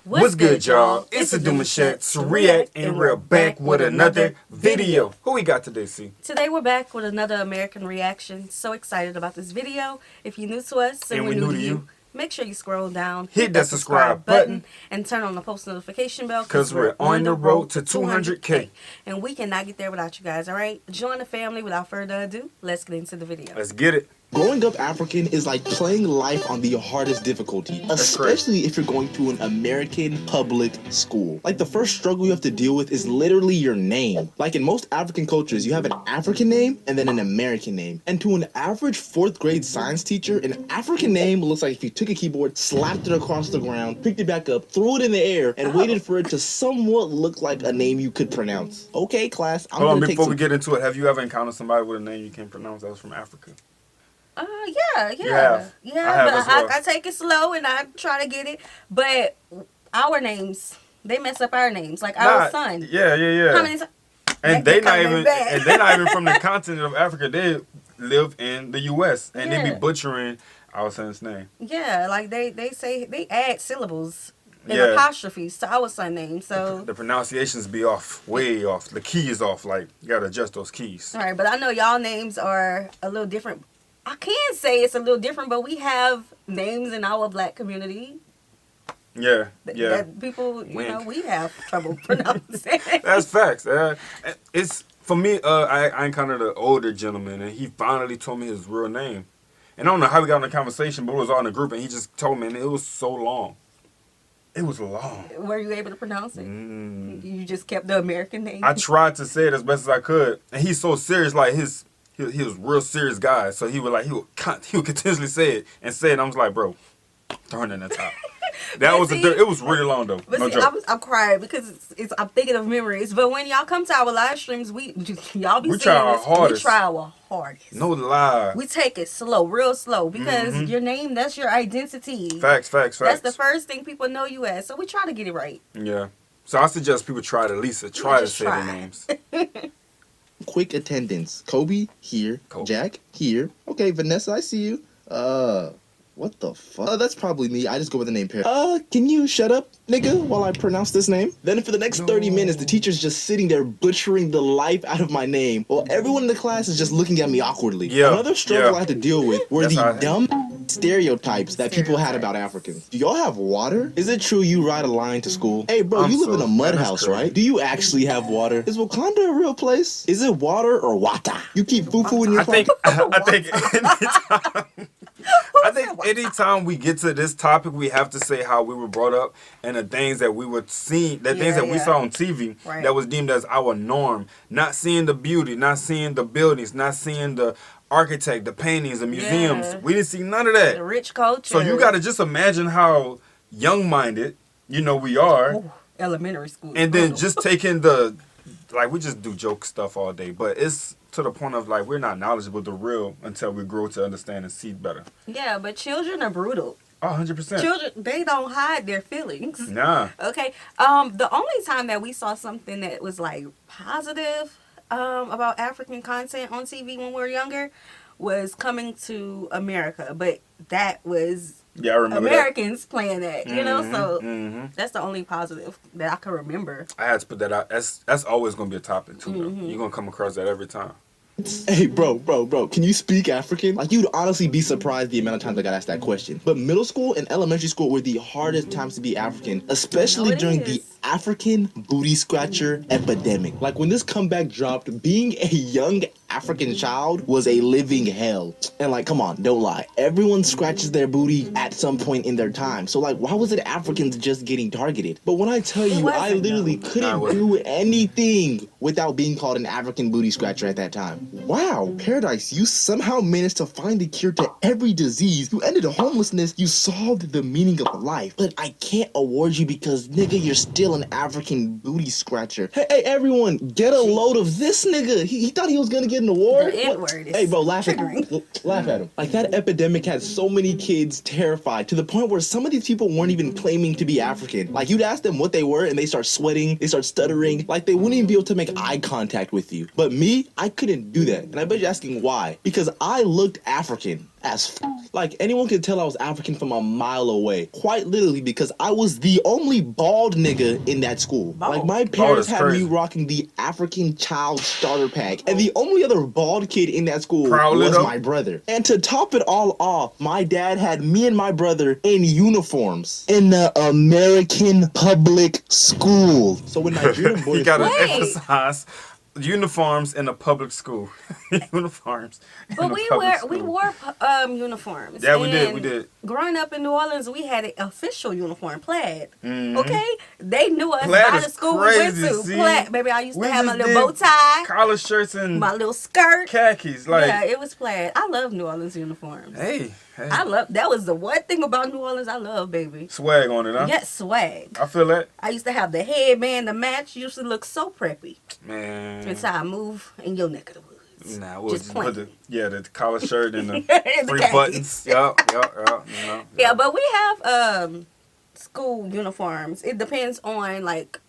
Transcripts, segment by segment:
What's good, y'all? It's the Demouchet REACT, and we're back with another video. Who we got today, C? Today we're back with another American reaction. So excited about this video. If you're new to us and we're new to you, make sure you scroll down, hit that subscribe button, and turn on the post notification bell because we're on the road to 200K. And we cannot get there without you guys, all right? Join the family. Without further ado, let's get into the video. Let's get it. Growing up African is like playing life on the hardest difficulty, especially if you're going to an American public school. Like, the first struggle you have to deal with is literally your name. Like, in most African cultures, you have an African name and then an American name. And to an average 4th grade science teacher, an African name looks like if you took a keyboard, slapped it across the ground, picked it back up, threw it in the air, and waited for it to somewhat look like a name you could pronounce. Okay, class, I'm Hold on, gonna before we get into it, have you ever encountered somebody with a name you can't pronounce that was from Africa? Yeah. Well. I take it slow and I try to get it. But our names, they mess up our names. Like our son. Yeah. How many times? And they're not even from the continent of Africa. They live in the U.S. and they be butchering our son's name. Yeah, like they say they add syllables and apostrophes to our son name. So the pronunciations be off, way off. The key is off. Like, you gotta adjust those keys. All right, but I know y'all names are a little different. I can say it's a little different, but we have names in our black community. Yeah. That people, you know, we have trouble pronouncing. That's facts. It's for me. I encountered an older gentleman, and he finally told me his real name. And I don't know how we got in the conversation, but it was all in a group, and he just told me, and it was so long. It was long. Were you able to pronounce it? You just kept the American name? I tried to say it as best as I could, and he's so serious, like he was a real serious guy, so he would continuously say it, and I was like, bro, turn in the top. It was really long though. But no see, joke. I'm crying because I'm thinking of memories. But when y'all come to our live streams, we try our hardest. We try our hardest. No lie. We take it slow, real slow, because your name, that's your identity. Facts. That's the first thing people know you as. So we try to get it right. Yeah. So I suggest people try to at least try to say their names. Quick attendance. Kobe, here. Jack, here. Okay, Vanessa, I see you. What the fuck? That's probably me. I just go with the name pair. Can you shut up, nigga, while I pronounce this name? Then for the next 30 minutes, the teacher's just sitting there butchering the life out of my name, while everyone in the class is just looking at me awkwardly. Another struggle I had to deal with were the dumb stereotypes that people had about Africans. Do y'all have water? Is it true you ride a line to school? Hey, bro, you live in a mud house, right? Do you actually have water? Is Wakanda a real place? Is it water or wata? You keep foo-foo in your phone? I think anytime we get to this topic, we have to say how we were brought up and the things that we were seeing, the things that we saw on TV that was deemed as our norm. Not seeing the beauty, not seeing the buildings, not seeing the architect, the paintings, the museums. We didn't see none of that. The rich culture. So you got to just imagine how young-minded, we are. Ooh, elementary school. And then just taking we just do joke stuff all day, but it's to the point of we're not knowledgeable the real until we grow to understand and see better. Yeah, but children are brutal. 100%. Children, they don't hide their feelings. Nah. Okay. The only time that we saw something that was positive about African content on TV when we were younger was Coming to America, but that was I remember Americans playing that, so that's the only positive that I can remember. I had to put that out. That's always going to be a topic too, though. You're going to come across that every time. Hey, bro, can you speak African? You'd honestly be surprised the amount of times I got asked that question. But middle school and elementary school were the hardest times to be African, especially during the African booty scratcher epidemic. When this comeback dropped, being a young African child was a living hell. And come on, don't lie. Everyone scratches their booty at some point in their time. So why was it Africans just getting targeted? But when I tell you, I literally couldn't do anything without being called an African booty scratcher at that time. Wow, Paradise, you somehow managed to find a cure to every disease. You ended homelessness. You solved the meaning of life. But I can't award you because, nigga, you're still an African booty scratcher. Hey, everyone, get a load of this nigga. He thought he was gonna get an award. The N-word is hey, bro, laugh at him. Laugh at him. That epidemic had so many kids terrified to the point where some of these people weren't even claiming to be African. You'd ask them what they were and they start sweating, they start stuttering. They wouldn't even be able to make eye contact with you. But me, I couldn't do that. And I bet you're asking why. Because I looked African. as like anyone could tell I was African from a mile away. Quite literally because I was the only bald nigga in that school. Bald. Like my parents had crazy. me rocking the African child starter pack. And the only other bald kid in that school Proudly was though. my brother. And to top it all off, my dad had me and my brother in uniforms in the American public school. So when Nigerian boys You gotta emphasize uniforms in a public school. Uniforms. But we wore uniforms. Yeah, we did. Growing up in New Orleans, we had an official uniform, plaid. Mm-hmm. Okay, they knew us Plaid by is the school crazy, we went to. see? Plaid, baby, I used We to have my just little bow did tie, collar shirts and my little skirt, khakis. Like, yeah, it was plaid. I love New Orleans uniforms. hey. That was the one thing about New Orleans I love, baby. Swag on it, huh? Yes, swag. I feel that. I used to have the headband to match. Used to look so preppy. Man. That's how I move in your neck of the woods. Nah, we'll just plain. put the collar shirt and the And the three khakis. buttons. Yup. You know, Yeah, but we have school uniforms. It depends on like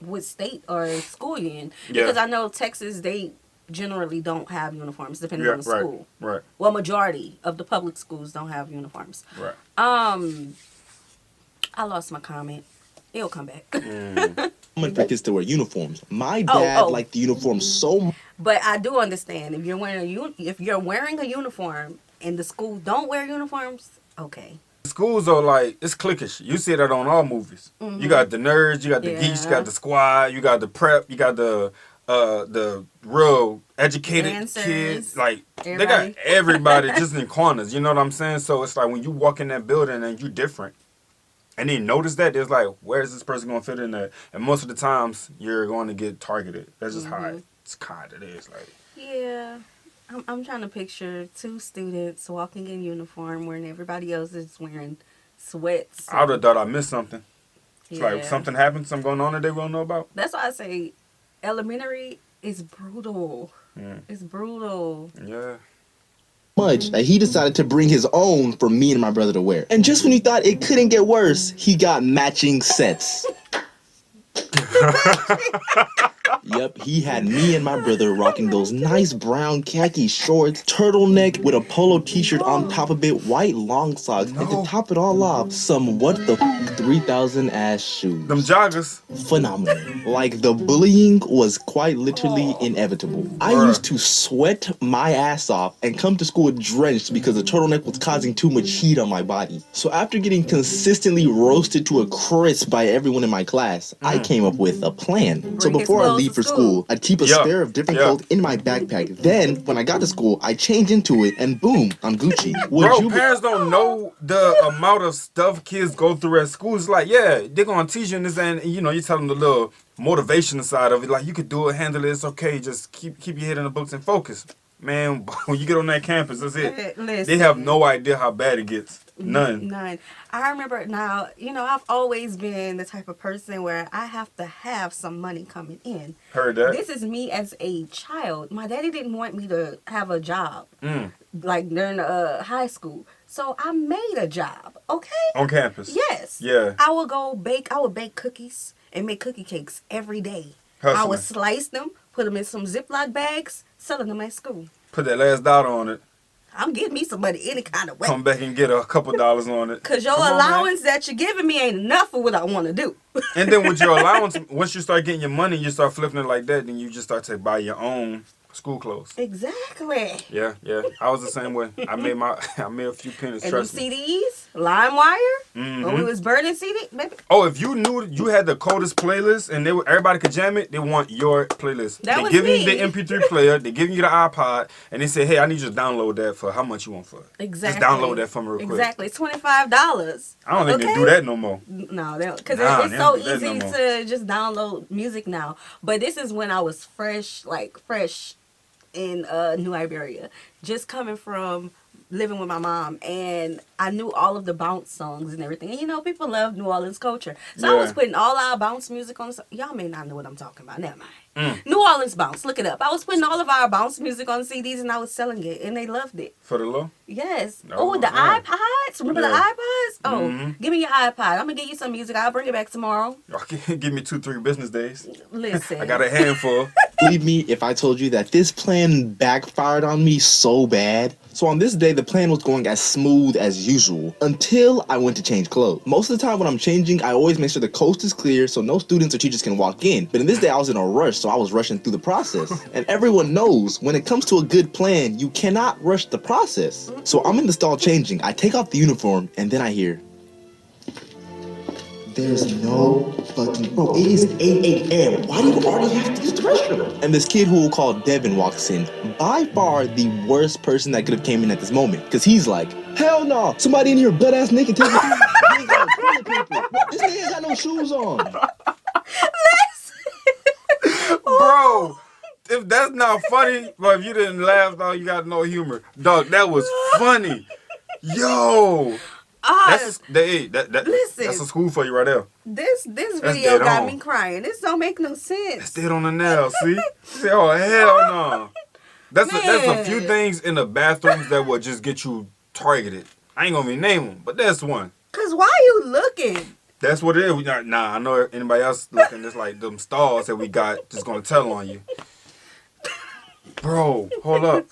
what state or school you're in. Yeah. Because I know Texas, they generally don't have uniforms depending on the school. Right. Well, majority of the public schools don't have uniforms. Right. I lost my comment. It'll come back. common for kids to wear uniforms. My dad liked the uniform so much. But I do understand if you're wearing a uniform and the school don't wear uniforms, okay. Schools are like, it's cliquish. You see that on all movies. Mm-hmm. You got the nerds, you got the geeks, you got the squad, you got the prep, you got the real educated Dancers, kids. Like everybody. they got everybody just in corners. You know what I'm saying? So it's like when you walk in that building and you different, and they notice that, there's like, where is this person gonna fit in there? And most of the times you're going to get targeted. That's just how it's kind of is. Like, yeah. I'm trying to picture two students walking in uniform when everybody else is wearing sweats. I would have thought I missed something. It's Yeah. like something happened, something going on that they won't know about. That's why I say elementary is brutal. It's brutal. Yeah. Much that he decided to bring his own for me and my brother to wear. And just when you thought it couldn't get worse, he got matching sets. Yep, he had me and my brother rocking those nice brown khaki shorts, turtleneck with a polo t-shirt on top of it, white long socks, and to top it all off, some 3,000 ass shoes. Them joggers. Phenomenal. Like, the bullying was quite literally inevitable. I used to sweat my ass off and come to school drenched because the turtleneck was causing too much heat on my body. So after getting consistently roasted to a crisp by everyone in my class, I came up with a plan. So before I leave for school, I'd keep a spare of different clothes in my backpack. Then, when I got to school, I change into it, and boom, I'm Gucci. Parents don't know the amount of stuff kids go through at school. It's like, yeah, they're gonna teach you this, and you know, you tell them the little motivation side of it. Like, you could do it, handle it, it's okay. Just keep your head in the books and focus. Man, when you get on that campus, that's it. Listen. They have no idea how bad it gets. None. I remember now, I've always been the type of person where I have to have some money coming in. Heard that. This is me as a child. My daddy didn't want me to have a job, like during high school. So I made a job, okay? On campus. Yes. Yeah. I would bake cookies and make cookie cakes every day. I would slice them, put them in some Ziploc bags, selling them at school. Put that last dollar on it. I'm getting me some money any kind of way. Come back and get a couple dollars on it. Because your allowance that you're giving me ain't enough for what I want to do. And then with your allowance, once you start getting your money, you start flipping it like that, then you just start to buy your own school clothes. Exactly. Yeah. I was the same way. I made a few pennies, And trust them me. CDs, LimeWire, when we was burning CD, baby. Oh, if you knew you had the coldest playlist and everybody could jam it, they want your playlist. That they was give me. you the MP3 player, they give you the iPod, and they say, hey, I need you to download that for how much you want for it. Exactly. Just download that for me real quick. Exactly. It's $25. I don't think they do that no more. No, because Nah, it's they so don't do that easy no more. to just download music now. But this is when I was fresh in New Iberia, just coming from living with my mom, and I knew all of the bounce songs and everything. And people love New Orleans culture, so I was putting all our bounce music on. Y'all may not know what I'm talking about. Never mind. New Orleans bounce. Look it up. I was putting all of our bounce music on CDs, and I was selling it, and they loved it. For the low? Yes. Oh, The yeah. iPods. Remember the iPods? Oh, give me your iPod. I'm gonna get you some music. I'll bring it back tomorrow. Okay, give me 2-3 business days. Listen. I got a handful. Believe me if I told you that this plan backfired on me so bad. So on this day, the plan was going as smooth as usual until I went to change clothes. Most of the time when I'm changing, I always make sure the coast is clear so no students or teachers can walk in. But in this day, I was in a rush, so I was rushing through the process. And everyone knows when it comes to a good plan, you cannot rush the process. So I'm in the stall changing. I take off the uniform and then I hear, there's no fucking, bro, it is 8 a.m. Why do you already have to use the restroom? And this kid who we'll call Devin walks in, by far the worst person that could have came in at this moment. Because he's like, hell no, somebody in here butt ass naked taking he ain't got no toilet paper. This nigga ain't got no shoes on. Bro, if that's not funny, but if you didn't laugh, dog, you got no humor. Dog, that was funny. Yo. Listen, that's a school for you right there. This video got me crying. This don't make no sense. That's dead on the nail, see? Oh, hell no. That's a few things in the bathrooms that will just get you targeted. I ain't gonna name them, but that's one. Cause why you looking? That's what it is. Nah, I know anybody else looking. It's like them stalls that we got just gonna tell on you. Bro, hold up.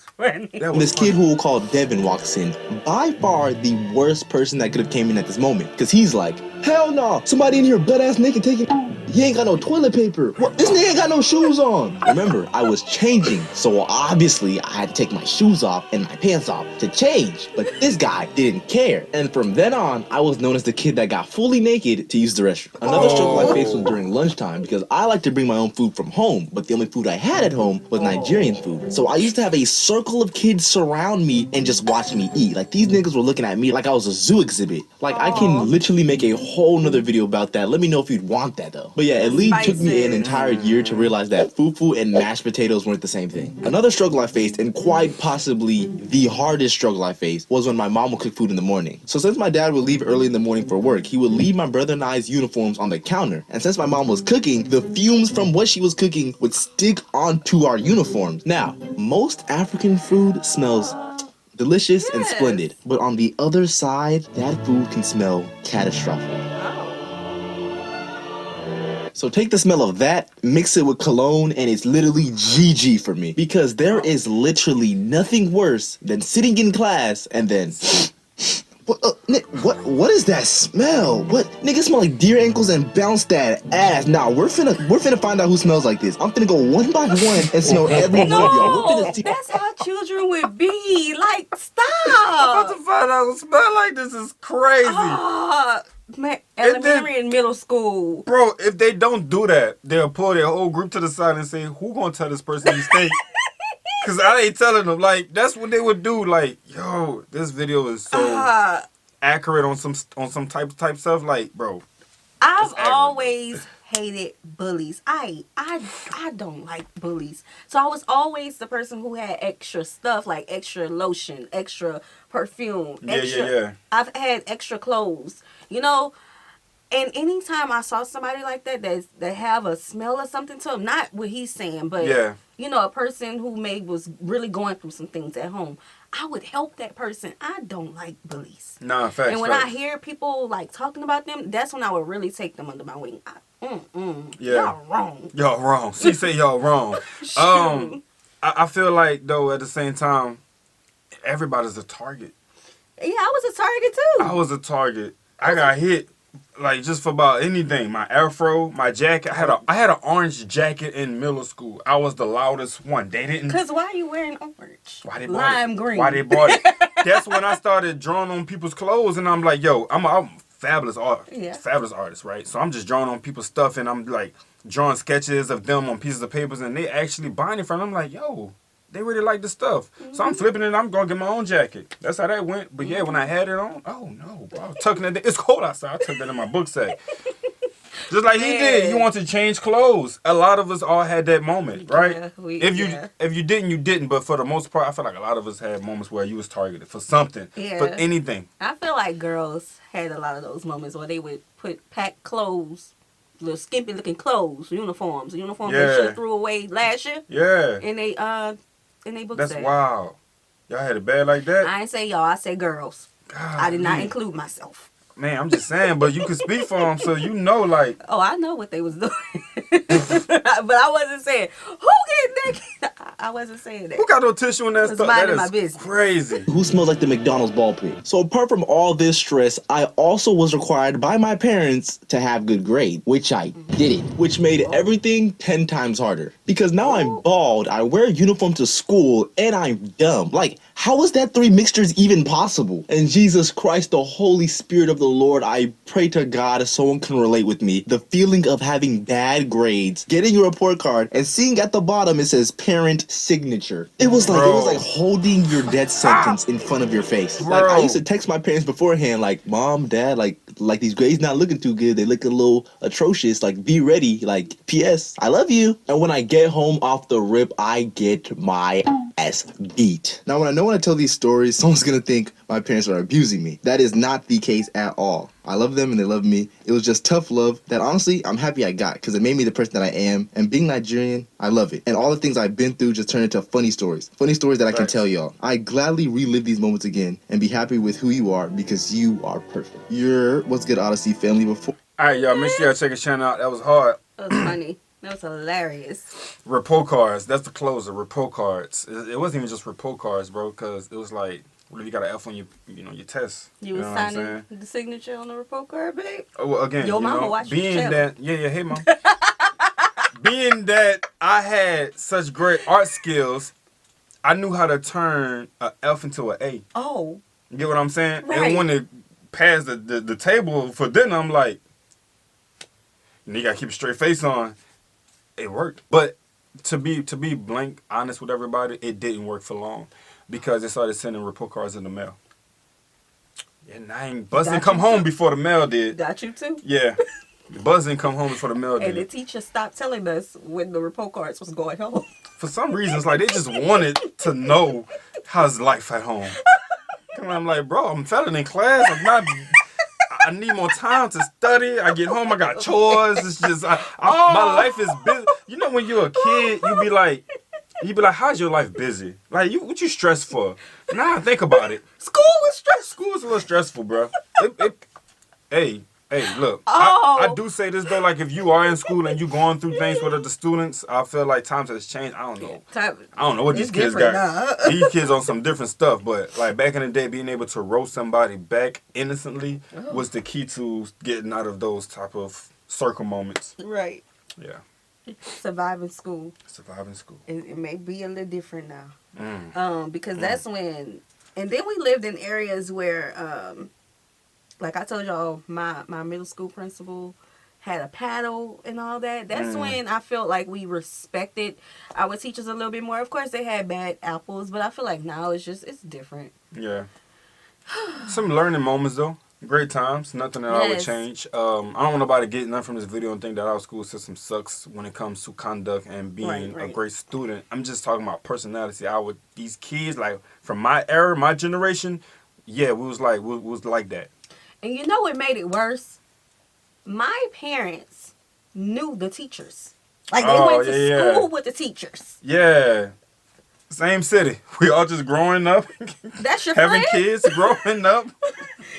This kid who we'll call Devin walks in, by far the worst person that could have came in at this moment. Because he's like, hell no, somebody in here butt ass naked taking he ain't got no toilet paper. What? This nigga ain't got no shoes on. Remember, I was changing, so obviously I had to take my shoes off and my pants off to change. But this guy didn't care. And from then on, I was known as the kid that got fully naked to use the restroom. Another struggle I faced was during lunchtime because I like to bring my own food from home, but the only food I had at home was Nigerian food. So I used to have a circle of kids surround me and just watch me eat. Like, these niggas were looking at me like I was a zoo exhibit. Like, I can literally make a whole nother video about that. Let me know if you'd want that, though. But yeah, it literally took me an entire year to realize that fufu and mashed potatoes weren't the same thing. Another struggle I faced, and quite possibly the hardest struggle I faced, was when my mom would cook food in the morning. So since my dad would leave early in the morning for work, he would leave my brother and I's uniforms on the counter. And since my mom was cooking, the fumes from what she was cooking would stick onto our uniforms. Now, most African food smells delicious and splendid, but on the other side, that food can smell catastrophic. So take the smell of that, mix it with cologne, and it's literally GG for me. Because there is literally nothing worse than sitting in class and then... What is that smell? What? Nigga smell like deer ankles and bounce that ass. Nah, we're finna find out who smells like this. I'm finna go one by one and smell every one of y'all. That's how children would be. Like, stop. I'm about to find out who smell like this is crazy. Elementary and middle school. Bro, if they don't do that, they'll pull their whole group to the side and say, who gonna tell this person he stink? Because I ain't telling them. Like, that's what they would do. Like, yo, this video is so accurate on some type stuff. Like, bro. I've always hated bullies. I don't like bullies. So I was always the person who had extra stuff, like extra lotion, extra perfume. Yeah. I've had extra clothes, you know. And anytime I saw somebody like that have a smell or something to them, not what he's saying, but you know, a person who was really going through some things at home, I would help that person. I don't like bullies. Nah, facts. And when I hear people like talking about them, that's when I would really take them under my wing. Y'all wrong. Y'all wrong. She say y'all wrong. I feel like though at the same time, everybody's a target. Yeah, I was a target too. I was a target. I got hit. Like, just for about anything. My afro, my jacket. I had an orange jacket in middle school. I was the loudest one. They didn't... Because why are you wearing orange? Why they bought Lime green. Why they bought it? That's when I started drawing on people's clothes. And I'm like, yo, I'm a fabulous artist, right? So I'm just drawing on people's stuff. And I'm, like, drawing sketches of them on pieces of papers. And they actually buying it from them. I'm like, yo... They really like the stuff. So I'm flipping it. I'm going to get my own jacket. That's how that went. But yeah, when I had it on, oh no, bro. I was tucking it. It's cold outside. I took that in my book sack. Just like he did. He wanted to change clothes. A lot of us all had that moment, right? If you didn't, you didn't. But for the most part, I feel like a lot of us had moments where you was targeted for something. Yeah. For anything. I feel like girls had a lot of those moments where they would pack clothes. Little skimpy looking clothes, uniforms they should have threw away last year. Yeah. And they book That's sack. Wild. Y'all had it bad like that? I ain't say y'all, I say girls. God, I did not include myself. Man, I'm just saying, but you can speak for them, so you know, like. Oh, I know what they was doing. But I wasn't saying, who get naked? I wasn't saying that. Who got no tissue in that stuff? That is my business. crazy. Who smells like the McDonald's ball pit? So apart from all this stress, I also was required by my parents to have good grades, which I didn't, which made everything 10 times harder. Because now I'm bald, I wear a uniform to school, and I'm dumb. Like, how is that 3 mixtures even possible? And Jesus Christ, the Holy Spirit of the Lord, I pray to God if someone can relate with me. The feeling of having bad grades, getting your report card, and seeing at the bottom it says parent signature. It was like holding your death sentence in front of your face. Like, I used to text my parents beforehand, like, Mom, Dad, like these grades not looking too good. They look a little atrocious. Like, be ready. Like, P.S. I love you. And when I get home off the rip, I get my ass beat. Now, when I tell these stories, someone's gonna think my parents are abusing me. That is not the case at all. I love them and they love me. It was just tough love that honestly I'm happy I got because it made me the person that I am. And being Nigerian, I love it. And all the things I've been through just turned into funny stories. Funny stories that I can tell y'all. I gladly relive these moments again and be happy with who you are because you are perfect. You're What's Good Odyssey family before. All right, y'all. Make sure y'all check his channel out. That was hard. That was funny. That was hilarious. Report cards. That's the closer. Report cards. It wasn't even just report cards, bro, because it was like, what if you got an F on your test? You was signing the signature on the report card, babe? Oh, well, again, your mama watched being that, hey, mom. Being that I had such great art skills, I knew how to turn an F into an A. Oh. You get what I'm saying? Right. And when it passed the table for dinner, I'm like, you gotta keep a straight face on. It worked. But to be blank honest with everybody, it didn't work for long. Because they started sending report cards in the mail. And I ain't buzzing come home before the mail did. Got you too? Yeah. The buzz didn't come home before the mail did. And the teacher stopped telling us when the report cards was going home. For some reason, it's like they just wanted to know how's life at home. I'm like, bro, I'm failing in class. I need more time to study. I get home, I got chores. It's just, my life is busy. You know when you're a kid, you be like, how's your life busy? Like, what you stressed for? Now I think about it. School was stressful. School was a little stressful, bro. Hey, look. I do say this, though. Like, if you are in school and you going through things with other students, I feel like times has changed. I don't know. I don't know what these kids got. Now. These kids on some different stuff. But, like, back in the day, being able to roast somebody back innocently was the key to getting out of those type of circle moments. Right. Yeah. Surviving school. It may be a little different now. Because that's when, and then we lived in areas where, like I told y'all, my middle school principal had a paddle and all that. That's when I felt like we respected our teachers a little bit more. Of course, they had bad apples, but I feel like now it's different. Yeah. Some learning moments, though. Great times. Nothing that I would change. I don't want nobody to get nothing from this video and think that our school system sucks when it comes to conduct and being a great student. I'm just talking about personality. These kids, like, from my era, my generation, we was like that. And you know what made it worse? My parents knew the teachers. Like, they went to school with the teachers. Yeah. Same city. We all just growing up. That's your having friend? Kids, growing up.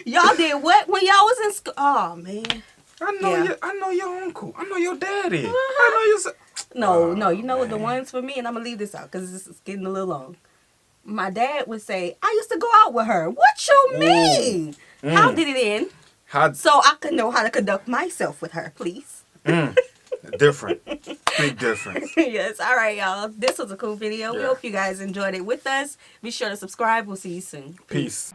Y'all did what when y'all was in school? Oh, man. I know your uncle. I know your daddy. I know your No, you know what the ones for me, and I'm going to leave this out because this is getting a little long. My dad would say, I used to go out with her. What you mean? How did it end? So I could know how to conduct myself with her, please. Different. Big difference. Yes. All right, y'all. This was a cool video. We hope you guys enjoyed it with us. Be sure to subscribe. We'll see you soon. Peace.